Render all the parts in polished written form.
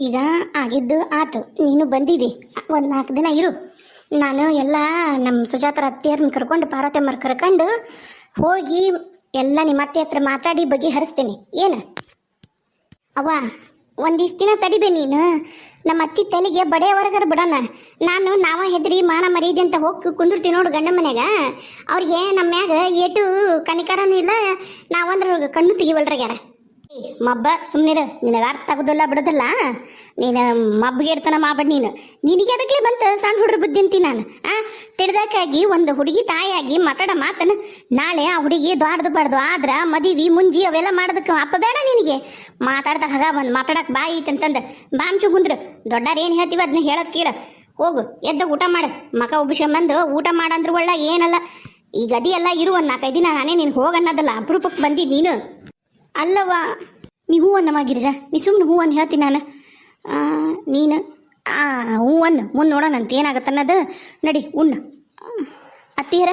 ಈಗ ಆಗಿದ್ದು ಆತು, ನೀನು ಬಂದಿದ್ದಿ, ಒಂದು 4 ದಿನ ಇರು. ನಾನು ಎಲ್ಲ ನಮ್ಮ ಸುಜಾತರ ಅತ್ತೆಯರನ್ನ ಕರ್ಕೊಂಡು ಪಾರ್ವತಮ್ಮರ್ ಕರ್ಕೊಂಡು ಹೋಗಿ ಎಲ್ಲ ನಿಮ್ಮ ಅತ್ತೆ ಹತ್ರ ಮಾತಾಡಿ ಬಗೆಹರಿಸ್ತೇನೆ. ಏನು ಅವ್ವ, ಒಂದಿಷ್ಟು ದಿನ ತಡಿಬೇ ನೀನು. ನಮ್ಮ ಅತ್ತಿ ತಲೆಗೆ ಬಡೇ ಹೊರಗರ ಬಿಡೋಣ. ನಾವ ಹೆದ್ರಿ ಮಾನ ಮರೀದಿ ಅಂತ ಹೋಗಿ ಕುಂದಿರ್ತೀವಿ ನೋಡು ಗಂಡ ಮನ್ಯಾಗ. ಅವ್ರಿಗೆ ನಮ್ಮ ಮ್ಯಾಗ ಏಟು ಕನಿಕರನೂ ಇಲ್ಲ, ನಾವಂದ್ರೆ ಕಣ್ಣು ತೆಗಿವಲ್ರಾಗ್ಯಾರ. ಮಬ್ಬ ಸುಮ್ಮನಿರ, ನಿನಗೆ ಅರ್ಥ ಆಗೋದಿಲ್ಲ ಬಿಡೋದಿಲ್ಲ. ನೀನು ಮಬ್ಬಿಗೆ ಇಡ್ತಾನ ಮಾಡ್ಬೇಡ. ನಿನಗೆ ಅದಕ್ಕೆ ಬಂತ ಸಣ್ಣ ಹುಡುಗ್ರ ಬುದ್ಧಿ ಅಂತೀನಿ ನಾನು. ತಿಳಿದಾಕಾಗಿ ಒಂದು ಹುಡುಗಿ ತಾಯಿಯಾಗಿ ಮಾತಾಡ ಮಾತನ ನಾಳೆ ಆ ಹುಡುಗಿ ದ್ವಾರ್ದು ಆದ್ರ ಮದುವೆ ಮುಂಜಿ ಅವೆಲ್ಲ ಮಾಡೋದಕ್ಕೆ ಅಪ್ಪ ಬೇಡ ನಿನಗೆ. ಮಾತಾಡ್ದಾಗ ಹಾಗ ಒಂದು ಮಾತಾಡಕ್ಕೆ ಬಾಯಿ ಐತಂತಂದು ಬಾಂಚು ಕುಂದ್ರು ದೊಡ್ಡಾರು ಏನು ಹೇಳ್ತೀವಿ ಅದನ್ನ ಹೇಳೋದು ಕೇಳ. ಹೋಗು, ಎದ್ದ ಊಟ ಮಾಡು, ಮಕ ಉಬ್ಬಿಸ್ಕೊಂಬಂದು ಊಟ ಮಾಡಂದ್ರೆ ಒಳ್ಳ ಏನಲ್ಲ. ಈ ಗದಿ ಎಲ್ಲ ಇರು, ಒಂದು 4-5 ದಿನ ನಾನೇ ನೀನು ಹೋಗನ್ನೋದಲ್ಲ, ಅಪರೂಪಕ್ಕೆ ಬಂದಿದ್ದು ನೀನು ಅಲ್ಲವ. ನೀ ಹೂವನ್ನಮ್ಮ ಗಿರಿಜಾ, ನೀ ಸುಮ್ಮನೆ ಹೂವನ್ನು ಹೇಳ್ತೀನಿ ನಾನು. ನೀನು ಹೂವನ್ನು ಮುಂದೆ ನೋಡೋಣಂತ ಏನಾಗತ್ತೆ ಅನ್ನೋದು. ನಡಿ ಉಣ್ಣ. ಅತ್ತಿಯರ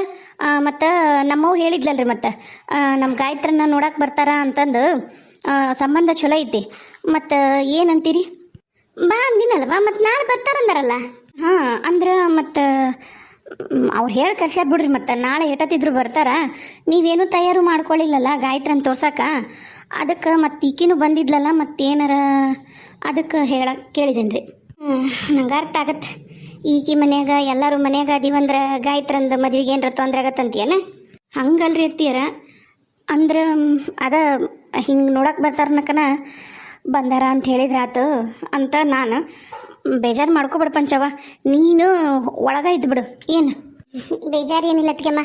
ಮತ್ತು ನಮ್ಮವ್ವ ಹೇಳಿದ್ಲಲ್ರಿ, ಮತ್ತು ನಮ್ಮ ಗಾಯತ್ರನ್ನ ನೋಡಕ್ಕೆ ಬರ್ತಾರ ಅಂತಂದು ಸಂಬಂಧ ಚಲೋ ಐತಿ. ಮತ್ತು ಏನಂತೀರಿ? ಬಾ ಅಂದಿನಲ್ವ, ಮತ್ತು ನಾಳೆ ಬರ್ತಾರಂದಾರಲ್ಲ. ಹಾಂ ಅಂದ್ರೆ ಮತ್ತು ಅವ್ರು ಹೇಳಿ ಕಳ್ಸ್ಯಾರ ಬಿಡ್ರಿ. ಮತ್ತು ನಾಳೆ ಎಟ್ಟತ್ತಿದ್ರು ಬರ್ತಾರ. ನೀವೇನು ತಯಾರು ಮಾಡ್ಕೊಳ್ಳಿಲ್ಲಲ್ಲ ಗಾಯತ್ರನ್ನ ತೋರ್ಸಕ್ಕ. ಅದಕ್ಕೆ ಮತ್ತು ಈಕಿನೂ ಬಂದಿದ್ಲಲ್ಲ, ಮತ್ತೇನಾರ ಅದಕ್ಕೆ ಕೇಳಿದೇನೆ ರೀ. ನಂಗೆ ಅರ್ಥ ಆಗತ್ತೆ. ಈಕಿ ಮನ್ಯಾಗ ಎಲ್ಲರೂ ಮನ್ಯಾಗ ಅದೀವಂದ್ರೆ ಗಾಯತ್ರಂದು ಮದುವೆಗೆ ಏನಾರ ತೊಂದರೆ ಆಗತ್ತಂತೀಯನ? ಹಂಗಲ್ರಿ ಅತ್ತಿಯರ. ಅಂದ್ರೆ ಅದ ಹಿಂಗೆ ನೋಡಕ್ಕೆ ಬರ್ತಾರನಕನ ಬಂದಾರ ಅಂತ ಹೇಳಿದ್ರಾತು ಅಂತ ನಾನು. ಬೇಜಾರು ಮಾಡ್ಕೊಬಿಡು ಪಂಚವ, ನೀನು ಒಳಗ ಇದ್ಬಿಡು. ಏನು ಬೇಜಾರು ಏನಿಲ್ಲ ಅತ್ತಿಗೆಮ್ಮ,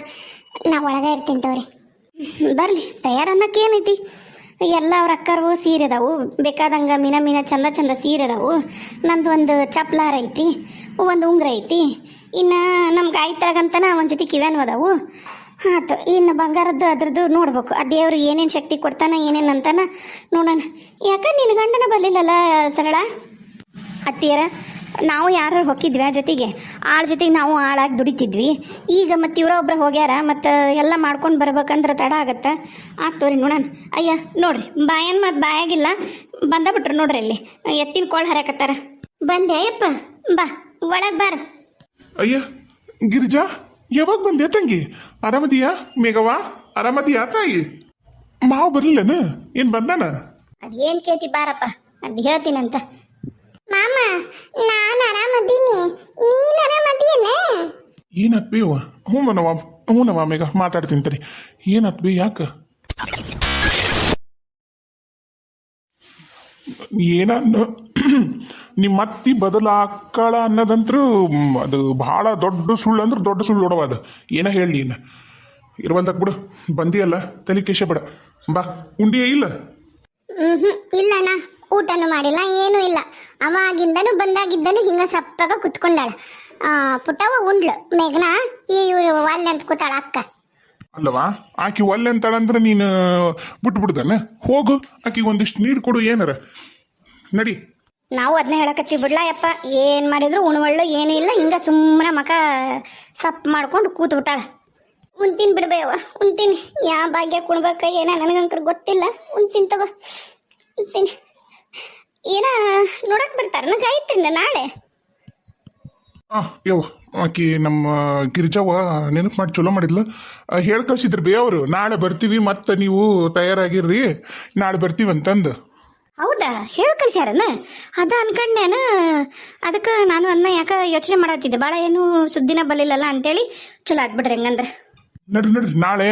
ನಾ ಒಳಗ ಇರ್ತೀನಿ ತವ್ರಿ. ಬರಲಿ, ತಯಾರನ್ನಕ್ಕೆ ಏನೈತಿ. ಎಲ್ಲ ಅವ್ರ ಅಕ್ಕರ್ವು ಸೀರೆ ಅದಾವು, ಬೇಕಾದಂಗೆ ಮೀನ ಚಂದ ಸೀರೆ ಅದಾವು. ನಂದು ಒಂದು ಚಪ್ಲಾರ ಐತಿ, ಒಂದು ಉಂಗ್ರ ಐತಿ. ಇನ್ನು ನಮ್ಮ ಗಾಯತ್ರಾಗಂತನ ಒಂದು ಜೊತೆ ಕಿವ್ಯಾನು ಅದಾವು. ಆಯ್ತು, ಇನ್ನು ಬಂಗಾರದ್ದು ಅದ್ರದ್ದು ನೋಡ್ಬೇಕು. ಆ ದೇವ್ರು ಏನೇನು ಶಕ್ತಿ ಕೊಡ್ತಾನ ಏನೇನು ಅಂತಾನ ನೋಡೋಣ. ಯಾಕೆ ನಿನ್ನ ಗಂಡನ ಬರಲಿಲ್ಲಲ್ಲ ಸರಳ? ಅತ್ತಿಯರ, ನಾವು ಯಾರು ಹೊಕ್ಕಿದ್ವಿ ಆ ಜೊತೆಗೆ, ಆಳ ಜೊತೆಗೆ ನಾವು ಆಳಾಗಿ ದುಡಿತಿದ್ವಿ. ಈಗ ಮತ್ತು ಇವರೊಬ್ಬರು ಹೋಗ್ಯಾರ, ಮತ್ತು ಎಲ್ಲ ಮಾಡ್ಕೊಂಡು ಬರ್ಬೇಕಂದ್ರೆ ತಡ ಆಗತ್ತೆ. ಆಗ್ತವ್ರಿ ನೋಡೋಣ. ಅಯ್ಯ ನೋಡ್ರಿ, ಬಾಯನ್ ಮತ್ತು ಬಾಯಾಗಿಲ್ಲ ಬಂದಬಿಟ್ರು ನೋಡ್ರಿ. ಅಲ್ಲಿ ಎತ್ತಿನ ಕೋಳು ಹರಕತ್ತಾರ. ಬಂದೆ ಅಯ್ಯಪ್ಪ, ಬಾ ಒಳಗೆ ಬಾರ. ಅಯ್ಯ ಗಿರಿಜಾ, ಯಾವಾಗ ಬಂದೆ ತಂಗಿ? ಆರಾಮದಿಯಾ? ಮೇಘವಾ ಆರಾಮದಿಯಾ ತಾಯಿ? ಮಾವು ಬರ್ಲಿಲ್ಲನ? ಏನು ಬಂದಾನ? ಅದೇನು ಕೇಳ್ತಿ ಬಾರಪ್ಪ, ಅದು ಹೇಳ್ತೀನಂತ. ಮಾಮ, ನಾನು ಆರಾಮದೀನಿ, ನೀನು ಆರಾಮದೀಯನ? ಏನಾತ್ ಬೇವ? ಹ್ಞೂನವ ಮೇಘ, ಮಾತಾಡ್ತೀನಿ ತಡಿ. ಏನಾತ್ ಬೇ? ಯಾಕ ಏನ ನಿಮ್ಮ ಅತ್ತಿ ಬದಲಾಕಳ ಅನ್ನೋದಂತ್ರು ಅದು ಭಾಳ ದೊಡ್ಡ ಸುಳ್ಳು ಅಂದ್ರೆ ದೊಡ್ಡ ಸುಳ್ಳು ನೋಡವ. ಅದು ಏನ ಹೇಳಿ ನೀನು ಇರುವಂತಕ್ ಬಿಡು. ಬಂದಿಯಲ್ಲ, ತಲೆ ಕೇಶ ಬಿಡ. ಬಾ, ಉಂಡಿಯೇ ಇಲ್ಲ? ಇಲ್ಲಣ್ಣ, ಊಟನೂ ಮಾಡಿಲ್ಲ, ಏನೂ ಇಲ್ಲ. ಅವಾಗಿಂದನೂ ಬಂದಾಗಿದ್ದನು ಹಿಂಗ ಸಪ್ಪಾಗ ಕುತ್ಕೊಂಡಾಳ. ಪುಟ್ಟವ ಉಂಡ್ಲು. ಮೇಘನ ಇವ್ರು ಒಲ್ಲೆ ಅಂತ ಕೂತಾಳ ಅಕ್ಕ. ಅಲ್ಲವಾ, ಆಕಿ ಒಲ್ಲೆ ಅಂತಾಳಂದ್ರೆ ನೀನು ಬಿಟ್ಬಿಡ್ದಾನೆ. ಹೋಗು, ಆಕಿಗೆ ಒಂದಿಷ್ಟು ನೀರು ಕೊಡು ಏನಾರ. ನಡಿ. ನಾವು ಅದನ್ನ ಹೇಳಕತ್ತೀವಿ ಬಿಡ್ಲಾ ಯಪ್ಪ. ಏನು ಮಾಡಿದ್ರು ಉಣವಳ್ಳು ಏನೂ ಇಲ್ಲ, ಹಿಂಗ ಸುಮ್ಮನೆ ಮಕ ಸಪ್ ಮಾಡ್ಕೊಂಡು ಕೂತು ಬಿಟ್ಟಾಳ. ಉಣ್ತೀನಿ ಬಿಡ್ಬೇವ, ಉಣ್ತೀನಿ. ಯಾವ ಭಾಗ್ಯ ಕುಣ್ಬೇಕ ಏನ ನನಗಂಕರ್ ಗೊತ್ತಿಲ್ಲ. ಉಣ್ತೀನಿ ತಗೋ, ಉಣ್ತೀನಿ. ಏನ ನೋಡಕ್ ಬರ್ತಾರ ಗಾಯತ್ರಿನ ನಾಳೆ? ಯವ್ವ, ಆಕಿ ನಮ್ಮ ಗಿರಿಜವ್ವ ನೆನಪು ಮಾಡಿ ಚಲೋ ಮಾಡಿದ್ಲು. ಹೇಳಿ ಕಳ್ಸಿದ್ರು ಬೇ ಅವರು, ನಾಳೆ ಬರ್ತೀವಿ, ಮತ್ತೆ ನೀವು ತಯಾರಾಗಿರ್ರಿ, ನಾಳೆ ಬರ್ತೀವಿ ಅಂತಂದು. ಹೌದಾ? ಹೇಳಿ ಕಳ್ಸ್ಯಾರನ? ಅದ ಅನ್ಕಂಡೇನ. ಅದಕ್ಕೆ ನಾನು ಅನ್ನ ಯಾಕೆ ಯೋಚನೆ ಮಾಡತ್ತಿದ್ದೆ, ಭಾಳ ಏನು ಸುದ್ದಿನ ಬಲಿಲ್ಲಲ್ಲ ಅಂತೇಳಿ. ಚಲೋ ಆಗ್ಬಿಡ್ರಿ ಹಂಗಂದ್ರೆ. ನಡ್ರಿ, ನಾಳೆ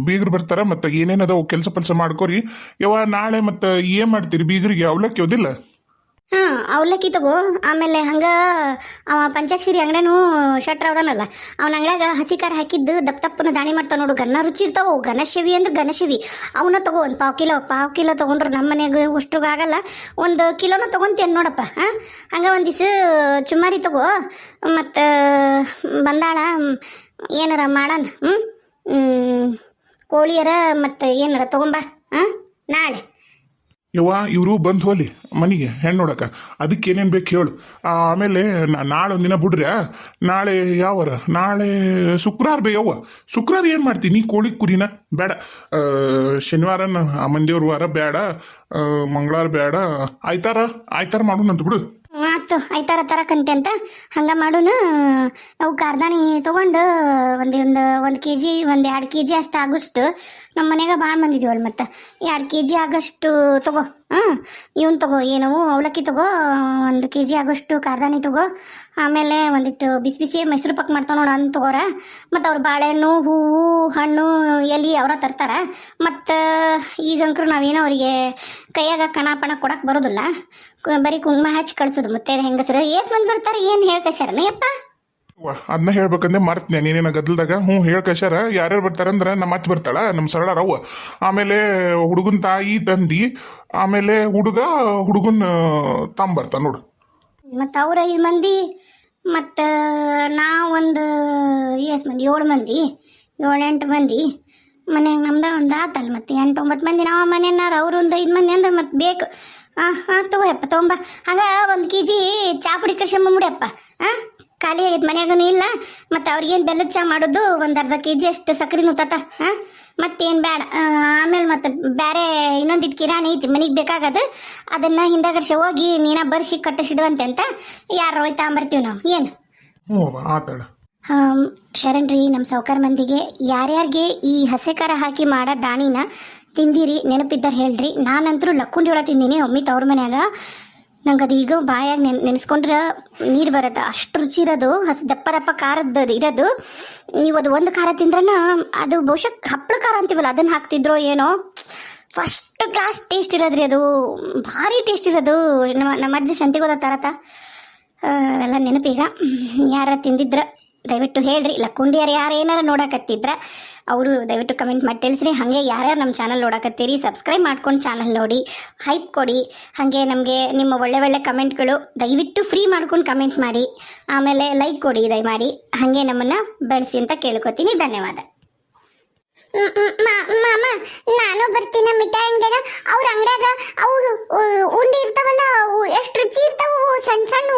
ಬೀಗರು ಬರ್ತಾರ, ಮತ್ತೆ ಏನೇನದ ಕೆಲಸ ಮಾಡ್ಕೋರಿ. ಯವ್ವ, ನಾಳೆ ಮತ್ತೆ ಏನ್ ಮಾಡ್ತೀರಿ ಬೀಗರಿಗೆ? ಅವಲಕ್ಕಿ ಓದಿಲ್ಲ? ಹಾಂ, ಅವಲಕ್ಕಿ ತಗೋ. ಆಮೇಲೆ ಹಂಗೆ ಅವ ಪಂಚಾಕ್ಷರಿ ಅಂಗಡಿನೂ ಶಟ್ರ ಅವದಾನಲ್ಲ, ಅವನ ಅಂಗಡ್ಯಾಗ ಹಸಿ ಖಾರ ಹಾಕಿದ್ದು ದಪ್ಪನ ದಾಣಿ ಮಾಡ್ತಾವ ನೋಡು, ಗನ್ನ ರುಚಿ ಇರ್ತಾವ. ಗನಶವಿ ಅಂದ್ರೆ ಗನಶವಿ, ಅವನ್ನ ತಗೋ. ಒಂದು ಪಾವು ಕಿಲೋ ತೊಗೊಂಡ್ರೆ ನಮ್ಮ ಮನೆಗೆ ಅಷ್ಟ್ರಾಗಲ್ಲ. 1 ಕಿಲೋನ ತೊಗೊಂತೇನೆ ನೋಡಪ್ಪ. ಹಾಂ, ಹಂಗೆ ಒಂದಿವ್ಸ ಚುಮ್ಮಾರಿ ತಗೋ. ಮತ್ತು ಬಂದಾಳ ಏನಾರ ಮಾಡೋಣ. ಕೋಳಿಯರ ಮತ್ತು ಏನಾರ ತೊಗೊಂಬ. ಹಾಂ, ನಾಳೆ ಯವ್ವ ಇವರು ಬಂದು ಹೋಲಿ ಮನೆಗೆ ಹೆಣ್ಣು ನೋಡಕ ಅದಕ್ಕೆ ಏನೇನು ಬೇಕು ಹೇಳು. ಆಮೇಲೆ ನಾಳೆ ಒಂದಿನ ಬಿಡ್ರೆ ನಾಳೆ ಯಾವಾರ ನಾಳೆ ಶುಕ್ರವಾರ ಯವ್ವ ಶುಕ್ರವಾರ ಏನು ಮಾಡ್ತೀನಿ ನೀ ಕೋಳಿ ಕುರಿನ ಬೇಡ. ಶನಿವಾರನ ಮಂದಿಯವ್ರ ವಾರ ಬೇಡ, ಮಂಗಳವಾರ ಬೇಡ, ಆಯ್ತಾರ ಮಾಡೋಣಂತ ಬಿಡು. ಆಯ್ತು ಆಯ್ತಾರ ತರಕಂತೆ ಅಂತ ಹಂಗೆ ಮಾಡೋಣ. ಅವು ಕಾರ್ದಾಣಿ ತೊಗೊಂಡು ಒಂದು ಕೆ ಜಿ 2 ಕೆ ಜಿ ಅಷ್ಟು ಆಗೋಷ್ಟು ನಮ್ಮ ಮನೆಗೆ ಭಾಳ ಮಂದಿದ್ದೀವಲ್ಲ, ಮತ್ತು 2 ಕೆ ಜಿ ಆಗೋಷ್ಟು ತಗೋ. ಇವನ್ ತಗೋ, ಏನವು ಅವಲಕ್ಕಿ ತಗೋ, 1 ಕೆ ಜಿ ಆಗೋಷ್ಟು ಕಾರ್ದಾಣಿ ತಗೋ. ಆಮೇಲೆ ಒಂದಿಟ್ಟು ಬಿಸಿ ಬಿಸಿ ಮೈಸೂರು ಪಾಕ್ ಮಾಡ್ತಾವ ನೋಡ ಅಂತ ತಗೋರ. ಮತ್ತು ಅವ್ರು ಬಾಳೆಹಣ್ಣು, ಹೂವು, ಹಣ್ಣು, ಎಲೆ ಅವರ ತರ್ತಾರ. ಮತ್ತು ಈಗಂಕರು ನಾವೇನೋ ಅವರಿಗೆ ಕೈಯಾಗ ಕಣಪಣ ಕೊಡಕ್ಕೆ ಬರೋದಿಲ್ಲ, ಬರೀ ಕುಂಕುಮ ಹಚ್ಚಿ ಕಳ್ಸೋದು. ಮತ್ತೆ ಹೆಂಗಸರು ಏಸ್ ಮಂದಿ ಬರ್ತಾರೆ ಏನು ಹೇಳ್ಕಶಾರನ ಯಪ್ಪ? ಅದನ್ನ ಹೇಳ್ಬೇಕಂದ್ರೆ ಮರ್ತ್ನೆ ನೀನೇನ ಗದ್ದಲ್ದಾಗ. ಹೇಳ್ಕಶಾರ ಯಾರ್ಯಾರು ಬರ್ತಾರಂದ್ರೆ ನಮ್ಮ ಅತ್ತೆ ಬರ್ತಾಳ, ನಮ್ಮ ಸರಳರವ್ವ, ಆಮೇಲೆ ಹುಡುಗನ ತಾಯಿ ತಂದಿ, ಆಮೇಲೆ ಹುಡುಗನ ಬರ್ತಾನ ನೋಡು. ಮತ್ತು ಅವ್ರ 5 ಮಂದಿ, ಮತ್ತು ನಾವೊಂದು ಎಷ್ಟು ಮಂದಿ, 7 ಮಂದಿ, 7-8 ಮಂದಿ ಮನ್ಯಾಗ ನಮ್ದು ಒಂದು ಆತಲ್ಲ. ಮತ್ತು 8-9 ಮಂದಿ ನಾವು ಮನೆಯನ್ನಾರ, ಅವರು ಒಂದು 5 ಮಂದಿ ಅಂದ್ರೆ ಮತ್ತೆ ಬೇಕು. ತಗೋಯಪ್ಪ ತೊಗೊಂಬ. ಹಂಗೆ 1 ಕೆ ಜಿ ಚಾ ಪುಡಿ ಕರ್ಸಂಬಂಬಿಡಿಯಪ್ಪ. ಖಾಲಿ ಆಗೈತೆ ಮನ್ಯಾಗೂ ಇಲ್ಲ. ಮತ್ತು ಅವ್ರಿಗೇನು ಬೆಲ್ಲದ ಚಾ ಮಾಡೋದು, ಒಂದು ಅರ್ಧ ಕೆ ಜಿ ಅಷ್ಟು ಸಕ್ಕರೆನೂ ತಾತ. ಮತ್ತೇನು ಬೇಡ. ಆಮೇಲೆ ಮತ್ತು ಬೇರೆ ಇನ್ನೊಂದಿಟ್ಟು ಕಿರಾಣಿ ಐತಿ ಮನೆಗೆ ಬೇಕಾಗದು, ಅದನ್ನು ಹಿಂದಗಡ್ಸಿ ಹೋಗಿ ನೀನ ಬರ್ಸಿ ಕಟ್ಟಿಸಿಡುವಂತೆ ಅಂತ ಯಾರು ಹೋಯ್ತು ತಗೊಂಬರ್ತೀವಿ ನಾವು. ಏನು ಆತಾಳ ಶರಣ್ ರೀ, ನಮ್ಮ ಸಾವ್ಕಾರ ಮಂದಿಗೆ ಯಾರ್ಯಾರಿಗೆ ಈ ಹಸೆ ಖಾರ ಹಾಕಿ ಮಾಡೋ ದಾಣಿನ ತಿಂದಿರಿ ನೆನಪಿದ್ದಾರೆ ಹೇಳ್ರಿ. ನಾನಂತರೂ ಲಕ್ಕುಂಡಿ ಒಳ ತಿಂದೀನಿ ಒಮ್ಮೆ ತವ್ರ ಮನ್ಯಾಗ. ನಂಗೆ ಅದು ಈಗ ಬಾಯಾಗ ನೆನೆಸ್ಕೊಂಡ್ರೆ ನೀರು ಬರುತ್ತೆ, ಅಷ್ಟು ರುಚಿ ಇರೋದು. ದಪ್ಪ ಖಾರದ್ದು ಇರೋದು. ನೀವು ಅದು ಒಂದು ಖಾರ ತಿಂದ್ರನ ಅದು ಬಹುಶಃ ಹಪ್ಪಳ ಖಾರ ಅಂತೀವಲ್ಲ ಅದನ್ನು ಹಾಕ್ತಿದ್ರೋ ಏನೋ, ಫಸ್ಟ್ ಕ್ಲಾಸ್ ಟೇಸ್ಟ್ ಇರೋದ್ರಿ ಅದು, ಭಾರಿ ಟೇಸ್ಟ್ ಇರೋದು. ನಮ್ಮ ಅಜ್ಜಿ ಸಂತಿಗೋದ ತರತ ಎಲ್ಲ ನೆನಪೀಗ. ಯಾರ ತಿಂದಿದ್ರ ದಯವಿಟ್ಟು ಹೇಳ್ರಿ. ಲಕ್ಕುಂಡಿಯಾರು ಯಾರು ಏನಾರ ನೋಡಕತ್ತಿದ್ರ ಅವರು ದಯವಿಟ್ಟು ಕಮೆಂಟ್ ಮಾಡಿ ತಿಳಿಸ್ರಿ. ಹಾಗೆ ಯಾರ್ಯಾರು ನಮ್ಮ ಚಾನಲ್ ನೋಡಕತ್ತೀರಿ ಸಬ್ಸ್ಕ್ರೈಬ್ ಮಾಡ್ಕೊಂಡು ಚಾನಲ್ ನೋಡಿ ಹೈಪ್ ಕೊಡಿ. ಹಾಗೆ ನಮಗೆ ನಿಮ್ಮ ಒಳ್ಳೆ ಕಮೆಂಟ್ಗಳು ದಯವಿಟ್ಟು ಫ್ರೀ ಮಾಡ್ಕೊಂಡು ಕಮೆಂಟ್ ಮಾಡಿ. ಆಮೇಲೆ ಲೈಕ್ ಕೊಡಿ ದಯಮಾಡಿ. ಹಾಗೆ ನಮ್ಮನ್ನು ಬೆಳೆಸಿ ಅಂತ ಕೇಳ್ಕೊತೀನಿ. ಧನ್ಯವಾದ. ಮಾಮ ನಾನು ಬರ್ತೀನಿ ಮಿಠಾಯಿ ಅಂಗಡಿಯಾಗ. ಅವ್ರ ಅಂಗಡಿಯಾಗ ಅವು ಉಂಡಿ ಇರ್ತಾವಲ್ಲ, ಅವು ಎಷ್ಟು ರುಚಿ ಇರ್ತಾವು, ಸಣ್ಣ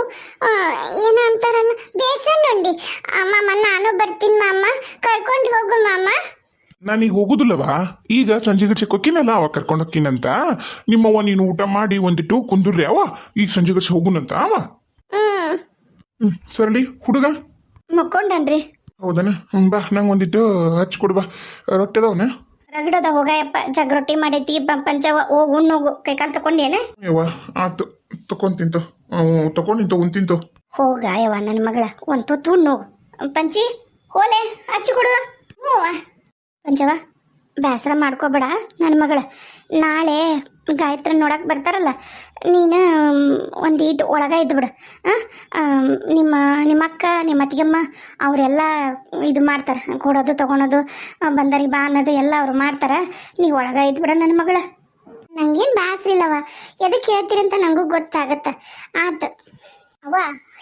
ಏನು ಅಂತಾರಲ್ಲ ಬೇಸನ್ ಉಂಡಿ. ಮಾಮ ನಾನು ಬರ್ತೀನಿ ಮಾಮ, ಕರ್ಕೊಂಡು ಹೋಗು ಮಾಮ. ನಾನೀಗ ಹೋಗುದಿಲ್ಲವಾ, ಈಗ ಸಂಜೆಗೆ ಕೊಕ್ಕಿನಲ್ಲ ಅವ ಕರ್ಕೊಂಡು ಹೋಗ್ತೀನಂತ. ನಿಮ್ಮವ್ವ ನೀನು ಊಟ ಮಾಡಿ ಒಂದಿಟ್ಟು ಕುಂದುರ್ರಿ ಅವ, ಈಗ ಸಂಜೆಗೆ ಹೋಗುನಂತ ಅವ. ಸರಳಿ ಹುಡುಗ ಮುಕ್ಕೊಂಡನ್ರಿ. ಹೌದನ? ಬಾ ನಂಗೆ ಒಂದಿಟ್ಟು ಹಚ್ಕೊಡ್ಬಾ. ರೊಟ್ಟಿ ಅದಾವನ? ರಗಡದ ಹೋಗಯಪ್ಪ, ಜಗ್ ರೊಟ್ಟಿ ಮಾಡೈತಿ ಪಂಚವ. ಹೋಗಿ ಉಣ್ಣೋಗು. ಕೈಕಾಲು ತಕೊಂಡೇನ? ಯವ್ವ ಆತು ತಕೊಂತಿಂತು ಉಂತಿಂತು. ಹೋಗ ಯವ್ವ ನನ್ನ ಮಗಳ, ಒಂದು ತುತ್ತು ಉಣ್ಣೋಗು. ಪಂಚಿ ಹೋಲೆ ಹಚ್ಚಿ ಕೊಡು. ಪಂಚವ ಬೇಸರ ಮಾಡ್ಕೋಬೇಡ ನನ್ನ ಮಗಳ. ನಾಳೆ ಗಾಯತ್ರಿ ನೋಡಕ್ಕೆ ಬರ್ತಾರಲ್ಲ, ನೀನು ಒಂದೀಟು ಒಳಗೆ ಇದ್ದುಬಿಡು. ನಿಮ್ಮ ಅಕ್ಕ ನಿಮ್ಮ ಅತ್ತಿಗೆಮ್ಮ ಅವರೆಲ್ಲ ಇದು ಮಾಡ್ತಾರೆ, ಕೊಡೋದು ತೊಗೊಳೋದು, ಬಂದರಿಗೆ ಬಾ ಅನ್ನೋದು ಎಲ್ಲ ಅವ್ರು ಮಾಡ್ತಾರೆ. ನೀವು ಒಳಗೆ ಇದ್ಬಿಡ ನನ್ನ ಮಗಳ. ನಂಗೇನು ಬೇಸರಿಲ್ಲವ, ಎದಕ್ಕೆ ಹೇಳ್ತೀರಂತ ನನಗೂ ಗೊತ್ತಾಗತ್ತೆ. ಆತು ಅವ್ವ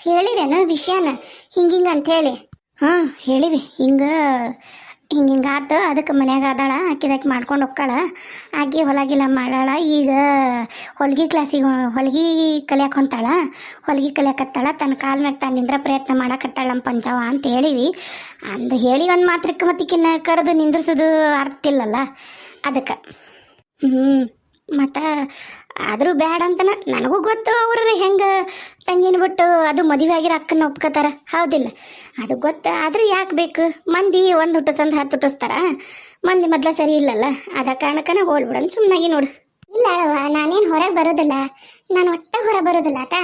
ಹೇಳಿರೇನು ವಿಷಯನ ಹಿಂಗಿಂಗ ಅಂಥೇಳಿ? ಹೇಳಿವಿ. ಹಿಂಗೆ ಆತು. ಅದಕ್ಕೆ ಮನ್ಯಾಗ ಅದಾಳ, ಆಕಿದಾಕಿ ಮಾಡ್ಕೊಂಡು ಹೋಗ್ಕಾಳ. ಆಕಿ ಹೊಲಗಿಲ್ಲ ಮಾಡಾಳ. ಈಗ ಹೊಲ್ಗೆ ಕ್ಲಾಸಿಗೆ ಹೊಲ್ಗೆ ಕಲಿಯಕ್ಕೆ ಹೊಂಟಾಳ. ಹೊಲ್ಗೆ ಕಲಿಯಕತ್ತಾಳ. ತನ್ನ ಕಾಲ ಮ್ಯಾಗ ತಾನು ನಿಂದ್ರ ಪ್ರಯತ್ನ ಮಾಡಕತ್ತಾಳ ನಮ್ಮ ಪಂಚವ ಅಂತ ಹೇಳಿವಿ. ಹೇಳಿ ಒಂದು ಮಾತ್ರಕ್ಕೆ ಮತ್ತಿಕ್ಕಿನ್ನ ಕರೆದು ನಿಂದ್ರಿಸೋದು ಅರ್ಥ ಇಲ್ಲಲ್ಲ, ಅದಕ್ಕೆ. ಮತ್ತು ಆದರೂ ಬೇಡ ಅಂತನ ನನಗೂ ಗೊತ್ತು. ಅವ್ರ ಹೆಂಗೆ ತಂಗಿನ ಬಿಟ್ಟು ಅದು ಮದುವೆ ಆಗಿರೋ ಅಕ್ಕನ ಒಪ್ಕೋತಾರ, ಹೌದಿಲ್ಲ? ಅದು ಗೊತ್ತು. ಆದರೂ ಯಾಕೆ ಬೇಕು? ಮಂದಿ 1 ಹುಟ್ಟಿಸಂದು 10 ಹುಟ್ಟಿಸ್ತಾರ. ಮಂದಿ ಮೊದಲ ಸರಿ ಇಲ್ಲಲ್ಲ, ಅದ ಕಾರಣಕ್ಕನ ಹೋಲ್ಬಿಡೋಣ ಸುಮ್ಮನಾಗಿ ನೋಡು. ಇಲ್ಲ ಅಳವ, ನಾನೇನು ಹೊರಗೆ ಬರೋದಿಲ್ಲ. ನಾನು ಒಟ್ಟ ಹೊರ ಬರೋದಿಲ್ಲ ಆತ.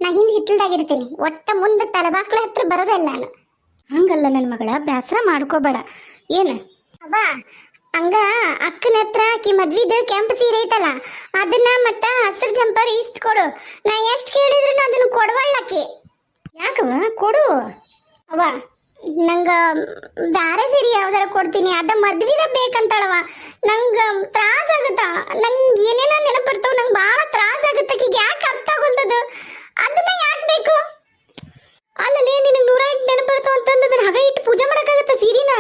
ನಾ ಹಿಂದೆ ಹಿತ್ತಲ್ದಾಗಿರ್ತೀನಿ, ಒಟ್ಟ ಮುಂದೆ ತಲೆಬಾಕ್ಳ ಹತ್ರ ಬರೋದಿಲ್ಲ ನಾನು. ಹಂಗಲ್ಲ ನನ್ನ ಮಗಳ, ಬೇಸರ ಮಾಡ್ಕೋಬೇಡ. ಏನು ಅವ್ವ, ಹಂಗ ಅಕ್ಕನ ಹತ್ರ ಆಕಿ ಮದ್ವಿದ ಕೆಂಪು ಸೀರೆ ಐತಲ್ಲ ಅದನ್ನ ಮತ್ತ ಹಸಿರು ಜಂಪರ್ ಇಷ್ಟ ಕೊಡು. ನಾ ಎಷ್ಟು ಕೇಳಿದ್ರು ಅದನ್ನ ಕೊಡವಳ್ಳಾಕಿ. ಯಾಕವ ಕೊಡು. ಅವ್ವ ನಂಗ ಬ್ಯಾರೆ ಸೀರೆ ಯಾವ್ದಾರ ಕೊಡ್ತೀನಿ, ಅದ ಮದ್ವಿದ ಬೇಕಂತಾಳವ. ನಂಗ ತ್ರಾಸ ಆಗತ್ತ. ನಂಗೆ ಏನೇನ ನೆನಪಿರ್ತಾವ, ನಂಗೆ ಭಾಳ ತ್ರಾಸ ಆಗತ್ತ. ಈಗ ಯಾಕೆ ಅರ್ಥ ಆಗೋಲ್ದದು? ಅದನ್ನ ಯಾಕೆ ಬೇಕು? ಅಲ್ಲಲ್ಲಿ ನಿನಗೆ 108 ನೆನಪಿರ್ತಾವ ಅಂತಂದು ಅದನ್ನ ಹಗ ಇಟ್ಟು ಪೂಜೆ ಮಾಡೋಕ್ಕಾಗತ್ತ? ಸೀರಿನ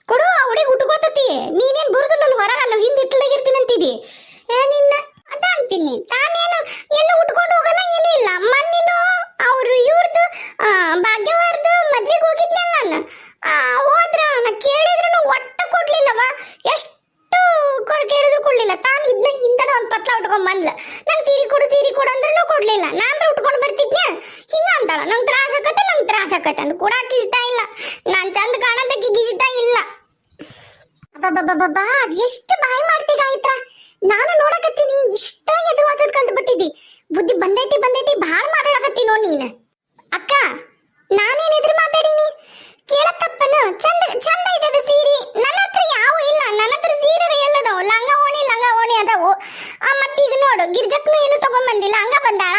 ಕೊಡು, ಆ ಹುಡುಗಿ ಉಟ್ಕೋತತಿ. ನೀನೇನು ಬರುದಿಲ್ಲ ಹೊರಗಲ್ಲ, ಹಿಂದೆ ಇಟ್ಲಾಗಿರ್ತೀನಿ ಅಂತಿದಿ. ನಿನ್ನ ಅದ ಅಂತೀನಿ. ಆಕೈತೆ ಅಂತ ಕೊಡಾಕ ಇಷ್ಟ ಇಲ್ಲ. ನಾನ್ ಚಂದ ಕಾಣೋದಕ್ಕೆ ಇಷ್ಟ ಇಲ್ಲ. ಅಬ್ಬಬ್ಬಬ್ಬಬ್ಬಾ ಅದ್ ಎಷ್ಟು ಬಾಯಿ ಮಾಡ್ತಿ ಗಾಯತ್ರ. ನಾನು ನೋಡಕತ್ತೀನಿ ಇಷ್ಟ ಎದುರು ವಾಚದ್ ಕಲ್ತು ಬಿಟ್ಟಿದ್ದಿ. ಬುದ್ಧಿ ಬಂದೈತಿ ಭಾಳ ಮಾತಾಡಕತ್ತಿ ನೋಡ್ ನೀನ್. ಅಕ್ಕ ನಾನೇನ್ ಎದುರು ಮಾತಾಡೀನಿ ಕೇಳತ್ತಪ್ಪನ. ಚಂದ ಐತದ ಸೀರೆ. ನನ್ನ ಹತ್ರ ಯಾವ ಇಲ್ಲ. ನನ್ನ ಹತ್ರ ಸೀರೆ ಎಲ್ಲದವು. ಲಂಗ ಓಣಿ ಅದಾವು. ಮತ್ತೀಗ ನೋಡು ಗಿರ್ಜಕ್ನು ಏನು ತಗೊಂಬಂದಿಲ್ಲ, ಹಂಗ ಬಂದಾಳ.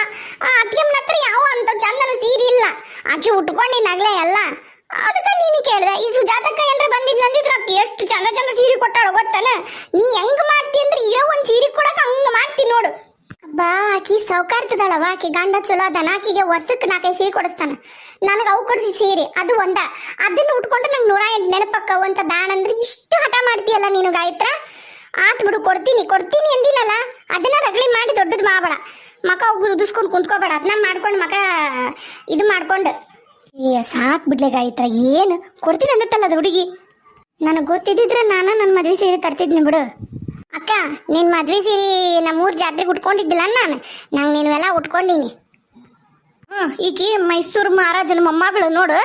ಅತ್ತಿಗೆಮ್ಮನ ಹತ್ರ ಯಾವ ಅಂತ ಚಂದನ ಸೀರೆ ಇಲ್ಲ. ಆಕೆ ಉಟ್ಕೊಂಡಿನಾಗ್ಲೇ ಎಲ್ಲ. ಅದಕ್ಕೆ ನೀನು ಕೇಳ್ದೆ. ಈ ಸುಜಾತಕ್ಕ ಏನ್ರ ಬಂದಿದ್ಲ ಅಂದಿದ್ರ ಅಕ್ಕಿ ಎಷ್ಟು ಚಂದ ಸೀರೆ ಕೊಟ್ಟಾಳ ಗೊತ್ತನ. ನೀ ಹೆಂಗ್ ಮಾಡ್ತಿ ಅಂದ್ರೆ ಇರೋ ಒಂದ್ ಸೀರೆ ಕೊಡಕ್ ಹಂಗ ಮಾಡ್ತಿ ನೋಡು. ಬಾ ಆಕಿ ಸೌಕಾರ್ತದಳವ. ಆಕಿ ಗಂಡ ಚಲೋ ಅದಾನ. ಆಕಿಗೆ ವರ್ಷಕ್ಕೆ 4-5 ಸೀರೆ ಕೊಡಿಸ್ತಾನ. ನನಗೆ ಅವು ಕೊಡಿಸಿ ಸೀರೆ ಅದು ಒಂದ. ಅದನ್ನ ಉಟ್ಕೊಂಡ್ರೆ ನಂಗೆ 108 ನೆನಪಕ್ಕವು ಅಂತ ಬ್ಯಾನ್ ಅಂದ್ರೆ ಇಷ್ಟು ಹಠ ಮಾಡ್ತೀಯಲ್ಲ ನೀನು ಗಾಯತ್ರ. ಆತ್ ಬಿಡು, ಕೊಡ್ತೀನಿ ಎಂದಿನಲ್ಲ. ಅದನ್ನ ರಗಳಿ ಮಾಡಿ ದೊಡ್ಡದು ಮಾಡಬೇಡ. ಮಕ ಉದಿಸ್ಕೊಂಡು ಕುಂತ್ಕೋಬೇಡ. ಅದನ್ನ ಮಾಡ್ಕೊಂಡು ಮಕ ಇದು ಮಾಡ್ಕೊಂಡು ಸಾಕ್ ಬಿಡ್ಲೆ ಗಾಯತ್ರ. ಏನು ಕೊಡ್ತೀನಿ ಅಂದತ್ತಲ್ಲ ಅದು ಹುಡುಗಿ. ನನಗೆ ಗೊತ್ತಿದ್ದಿದ್ರೆ ನಾನು ನನ್ನ ಮದುವೆ ಸೀರೆ ತರ್ತಿದ್ನಿ ಬಿಡು. ಅಕ್ಕ ನಿನ್ ಮದ್ವೆ ಸೀರೆ ನಮ್ಮೂರ್ ಜಾತ್ರೆಗೆ ಉಟ್ಕೊಂಡಿದ್ದಿಲ್ಲ ನಂಗೆ ನೀವೆಲ್ಲ ಉಟ್ಕೊಂಡೀನಿ. ಈಕಿ ಮೈಸೂರು ಮಹಾರಾಜನ ಮೊಮ್ಮಗಳು ನೋಡು.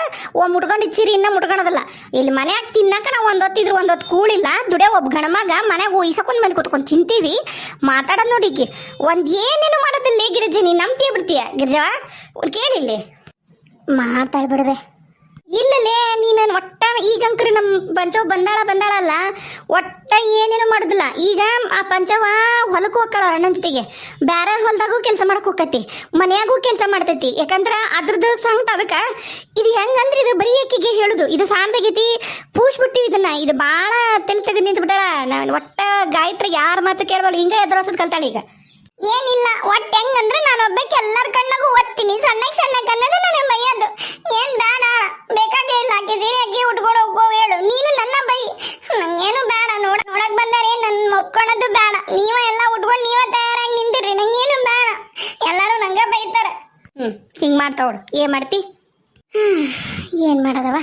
ಮುಟ್ಕೊಂಡಿದ್ ಸೀರೆ ಇನ್ನ ಮುಟ್ಕೊಳೋದಲ್ಲ. ಇಲ್ಲಿ ಮನ್ಯಾಗ ತಿನ್ನಕ ನಾವು ಒಂದೊತ್ತಿದ್ರು ಒಂದೊತ್ತು ಕೂಳಿಲ್ಲ. ದುಡಿಯೋ ಒಬ್ಬ ಗಣಮಗ ಮನ್ಯಾಗ ಈಸಕೊಂಡ್ ಮಂದಿ ಕುತ್ಕೊಂಡು ತಿಂತೀವಿ. ಮಾತಾಡೋದು ನೋಡಿ ಈಕಿ ಒಂದ್ ಏನೇನು ಮಾಡೋದಿಲ್ಲ. ಗಿರಿಜ ನೀನ್ ನಂಬ್ತೀಯ ಬಿಡ್ತೀಯ ಗಿರಿಜವ? ಕೇಳಿಲ್ಲಿ ಮಾತಾಡ್ಬಿಡ್ಬೆ. ಇಲ್ಲಲೇ ನೀನು ಒಟ್ಟ ಈಗಂಕ್ರಿ ನಮ್ಮ ಪಂಚವ್ ಬಂದಾಳಲ್ಲ ಒಟ್ಟ ಏನೇನು ಮಾಡೋದಿಲ್ಲ. ಈಗ ಆ ಪಂಚವ ಹೊಲಕ್ಕೆ ಹೋಗ್ಕಳ ಅಣ್ಣನ ಜೊತೆಗೆ. ಬ್ಯಾರ ಹೊಲದಾಗೂ ಕೆಲಸ ಮಾಡಕ್ ಹೋಗತಿ, ಮನೆಯಾಗೂ ಕೆಲಸ ಮಾಡ್ತೈತಿ. ಯಾಕಂದ್ರ ಅದ್ರದ್ದು ಸಂಗಟ ಅದಕ್ಕೆ ಇದು ಹೆಂಗಂದ್ರೆ ಇದು ಬರೀ ಅಕ್ಕಿಗೆ ಹೇಳುದು. ಇದು ಸಾರ್ದಾಗೈತಿ ಪೂಸ್ಬಿಟ್ಟಿವಿ ಇದನ್ನ. ಇದು ಭಾಳ ತೆಲ್ ತೆಗೆದು ನಿಂತು ಬಿಟ್ಟಾಳ. ಒಟ್ಟ ಗಾಯತ್ರಿ ಯಾರ ಮಾತು ಕೇಳಬಲ್ಲ. ಹಿಂಗ ಎದುರಸದ್ ಕಲ್ತಾಳ ಈಗ. ಏನಿಲ್ಲ ಒಟ್ಟು ಹೆಂಗಂದ್ರೆ ನಾನು ಒಬ್ಬಕ್ಕೆ ಎಲ್ಲರ ಕಣ್ಣಗೂ ಓದ್ತೀನಿ. ಸಣ್ಣ ಕನ್ನದ ನನಗೆ ಬೈಯೋದು ಏನ್ ಬೇಡ. ಬೇಕಾಗೇ ಇಲ್ಲ. ಹಾಕಿದ್ದೀರಿ ಅಕ್ಕಿ ಉಟ್ಕೊಂಡು ಹೋಗೋ ಹೇಳು. ನೀನು ನನ್ನ ಬೈ. ನಂಗೇನು ಬೇಡ. ನೋಡಕ್ ಬಂದಾರೆ ನನ್ ಮುಟ್ಕೊಳೋದು ಬೇಡ. ನೀವ ಎಲ್ಲ ಉಟ್ಕೊಂಡು ನೀವ ತಯಾರಾಗಿ ನಿಂತಿರಿ. ನಂಗೇನು ಬೇಡ. ಎಲ್ಲರೂ ನಂಗೆ ಬೈತಾರೆ. ಹಿಂಗ್ ಮಾಡ್ತಾವಳು. ಏನ್ ಮಾಡ್ತಿ? ಏನ್ ಮಾಡೋದವ.